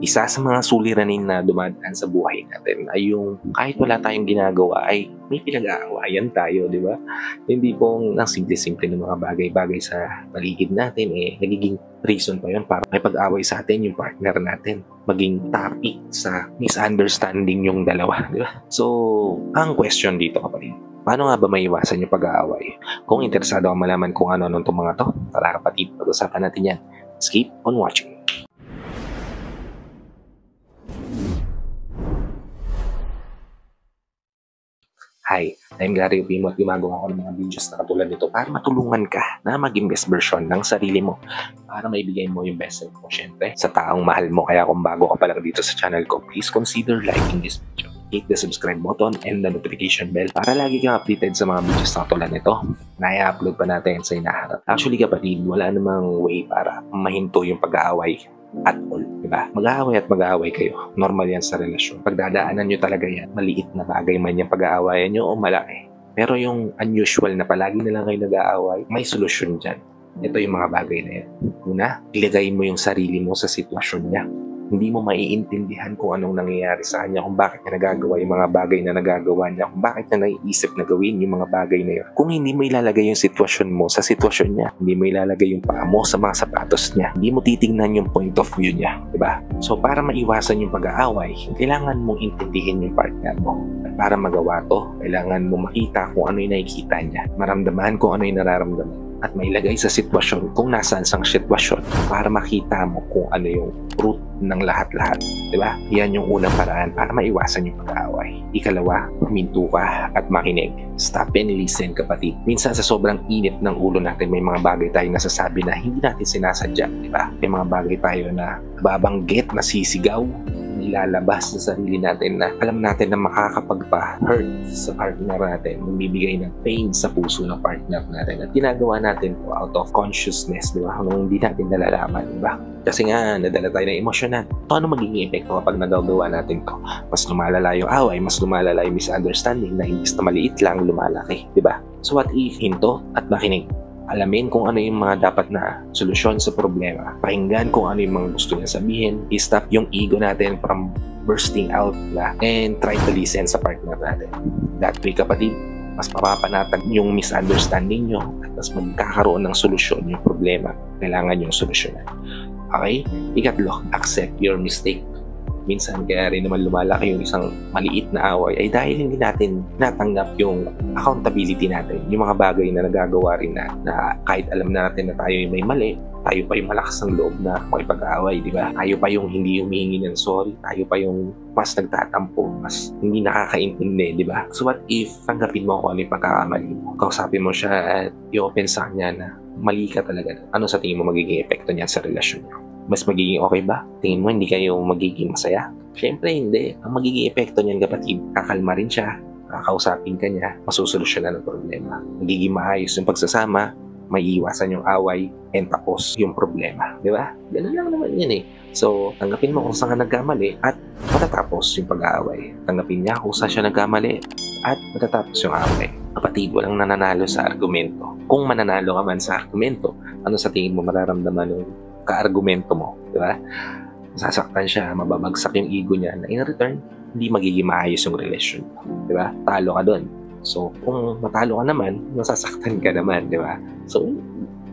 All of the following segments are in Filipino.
Isa sa mga suliranin na dumadaan sa buhay natin ay yung kahit wala tayong ginagawa ay may pinag-aawayan tayo, di ba? Hindi pong ang simple-simple ng mga bagay-bagay sa paligid natin nagiging reason pa yun para may pag-away sa atin yung partner natin. Maging topic sa misunderstanding yung dalawa, di ba? So, ang question dito kapatid, paano nga ba maiwasan yung pag-aaway? Kung interesado ka malaman kung ano-ano itong mga to, tara kapatid, pag-usapan natin yan. Keep on watching. Hi, I'm Gary Opimo at gumagawa ako ng mga videos na katulad nito para matulungan ka na maging best version ng sarili mo para maibigay mo yung best self mo syempre sa taong mahal mo. Kaya kung bago ka pa lang dito sa channel ko, please consider liking this video. Hit the subscribe button and the notification bell para lagi kang updated sa mga videos na katulad nito na i-upload pa natin sa inaharap. Actually kapatid, wala namang way para mahinto yung pag-aaway at all, diba? Mag-aaway at mag-aaway kayo. Normal yan sa relasyon. Pagdadaanan nyo talaga yan. Maliit na bagay man yung pag-aawayan nyo o malaki. Pero yung unusual na palagi na lang kayo nag-aaway, may solusyon dyan. Ito yung mga bagay na yan. Una, ilagay mo yung sarili mo sa sitwasyon niya. Hindi mo maiintindihan kung anong nangyayari sa kanya, kung bakit niya nagagawa yung mga bagay na nagagawa niya, kung bakit niya naiisip na gawin yung mga bagay na yun. Kung hindi mo ilalagay yung sitwasyon mo sa sitwasyon niya, hindi mo ilalagay yung paa mo sa mga sapatos niya, hindi mo titingnan yung point of view niya, diba? So para maiwasan yung pag-aaway, kailangan mong intindihin yung partner mo. At para magawa to, kailangan mo makita kung ano yung nakikita niya, maramdaman kung ano yung nararamdaman, at mailagay sa sitwasyon kung nasaan sang sitwasyon para makita mo kung ano yung root ng lahat-lahat. Diba? Yan yung unang paraan para maiwasan yung pag-aaway. Ikalawa, huminto ka at makinig. Stop and listen kapatid. Minsan sa sobrang init ng ulo natin, may mga bagay tayong nasasabi na hindi natin sinasadya. Diba? May mga bagay tayo na babanggit, nasisigaw, ilalabas sa sarili natin na alam natin na makakapagpa-hurt sa partner natin, magbibigay ng pain sa puso ng partner natin at ginagawa natin po out of consciousness, di ba? Nung hindi natin nalalaman, di ba? Kasi nga, nadala tayo ng emosyonan. So, ano magiging epekto kapag nagagawa natin to? Mas lumalala yung away, mas lumalala yung misunderstanding na imbis na maliit lang, lumalaki, di ba? So, what if hinto at makinig? Alamin kung ano yung mga dapat na solusyon sa problema. Pakinggan kung ano yung mga gusto niya sabihin. I-stop yung ego natin from bursting out and try to listen sa partner natin. That way kapatid, mas mapapanatag yung misunderstanding nyo at mas magkakaroon ng solusyon yung problema. Kailangan yung solusyonan. Okay? Ikatlo, accept your mistake. Minsan kaya rin naman lumalaki yung isang maliit na away ay dahil hindi natin natanggap yung accountability natin, yung mga bagay na nagagawa rin na kahit alam natin na tayo yung may mali, tayo pa yung malakas ng loob na makipag-away, di ba? Tayo pa yung hindi humihingi ng sorry, tayo pa yung mas nagtatampo, mas hindi nakakaintindi, di ba? So what if tanggapin mo kung ano yung pagkakamali mo? Kausapin mo siya at i-open sa kanya na mali ka talaga. Ano sa tingin mo magiging epekto niyan sa relasyon niyo? Mas magiging okay ba? Tingin mo hindi kayo magiging masaya? Siyempre hindi. Ang magiging epekto niyan kapatid, kakalma rin siya, kakausapin ka niya, masusolusyonan ang problema. Magiging maayos yung pagsasama, may iwasan yung away, and tapos yung problema. Di ba? Ganun lang naman yan eh. So, tanggapin mo kung saan ka nagkamali at matatapos yung pag-aaway. Tanggapin niya kung saan siya nagkamali at matatapos yung away. Kapatid, walang nananalo sa argumento. Kung mananalo ka man sa argumento, ano sa tingin mo mararamdaman ng ka-argumento mo, di ba? Sasaktan siya, mababagsak yung ego niya na in return, hindi magiging maayos yung relasyon, di ba? Talo ka doon. So, kung matalo ka naman, masasaktan ka naman, di ba? So,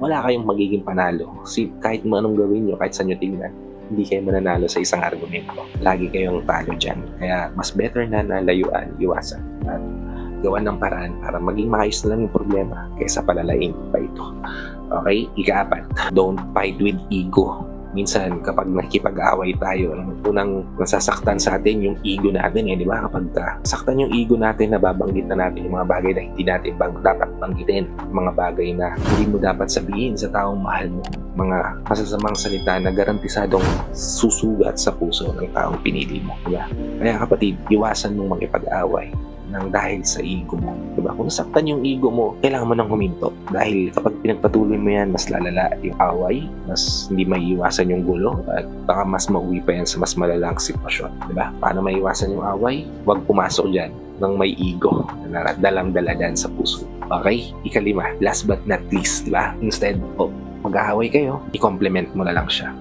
wala kayong magiging panalo. Kahit mo anong gawin nyo, kahit saan nyo tingnan, hindi kayo mananalo sa isang argumento. Lagi kayong talo dyan. Kaya, mas better na nalayuan, iwasan. At gawan ng paraan para maging maayos na lang yung problema kaysa palalain pa ito. Okay? Ika-apat, don't fight with ego. Minsan, kapag nakikipag-away tayo, unang nasasaktan sa atin yung ego natin, di ba? Kapag saktan yung ego natin, nababanggit na natin yung mga bagay na hindi natin dapat banggitin. Mga bagay na hindi mo dapat sabihin sa taong mahal mo. Mga masasamang salita na garantisadong susugat sa puso ng taong pinili mo, di ba? Kaya kapatid, iwasan mong makipag-away ng dahil sa ego mo. Diba? Kung nasaktan yung ego mo, kailangan mo nang huminto. Dahil kapag pinagpatuloy mo yan, mas lalala yung away, mas hindi maiiwasan yung gulo, at baka mas mauwi pa yan sa mas malalang sitwasyon. Diba? Paano maiiwasan yung away? Huwag pumasok dyan ng may ego na dalang-dala dyan sa puso. Okay? Ikalima, last but not least, diba? Instead of mag-aaway kayo, i-compliment mo na lang siya.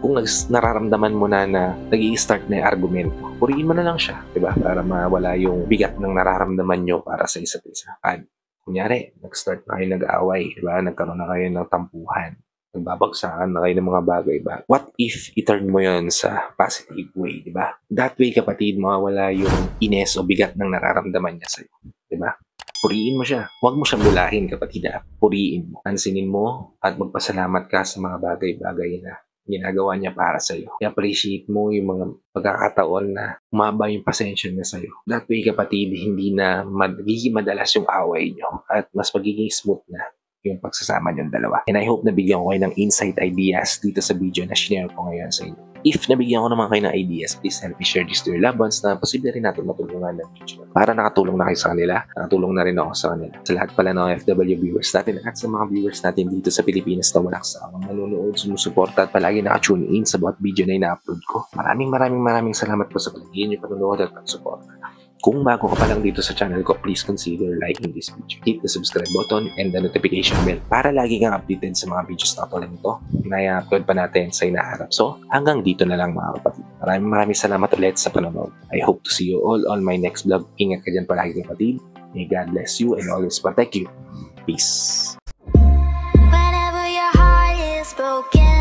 Kung nararamdaman mo na nag-i-start na yung argumento, purihin mo na lang siya, di ba? Para mawala yung bigat ng nararamdaman nyo para sa isa't isa. At kunyari, nag-start na kayo nag-aaway, di ba? Nagkaroon na kayo ng tampuhan, nagbabagsakan na kayo ng mga bagay ba? What if i-turn mo yon sa positive way, di ba? That way, kapatid, mawawala yung ines o bigat ng nararamdaman niya sa'yo, di ba? Puriin mo siya. Huwag mo siyang bulahin, kapatid. Puriin mo. Pansinin mo at magpasalamat ka sa mga bagay-bagay na ginagawa niya para sa'yo. I-appreciate mo yung mga pagkakataon na umaba yung pasensya niya sa'yo. That way, kapatid, hindi na magiging madalas yung away niyo at mas magiging smooth na yung pagsasama niyong dalawa. And I hope nabigyan ko kayo ng insight ideas dito sa video na share ko ngayon sa inyo. If nabigyan ko naman kayo ng ideas, please help me share this to your loved ones na posible rin natin matulungan ng video. Para nakatulong na kayo sa kanila, nakatulong na rin ako sa kanila. Sa lahat pala ng FW viewers natin at sa mga viewers natin dito sa Pilipinas na walang sawang nanonood, sumusuporta at palagi nakatune in sa bawat video na ina-upload ko. Maraming salamat po sa palagi niyo panonood at pagsuporta. Kung bago ka pa lang dito sa channel ko, please consider liking this video. Hit the subscribe button and the notification bell para lagi kang updated sa mga videos na tulad nito na i-upload pa natin sa inaharap. So, hanggang dito na lang mga kapatid. Maraming salamat ulit sa panonood. I hope to see you all on my next vlog. Ingat ka dyan palagi kapatid. May God bless you and always protect you. Peace. Whenever your heart is broken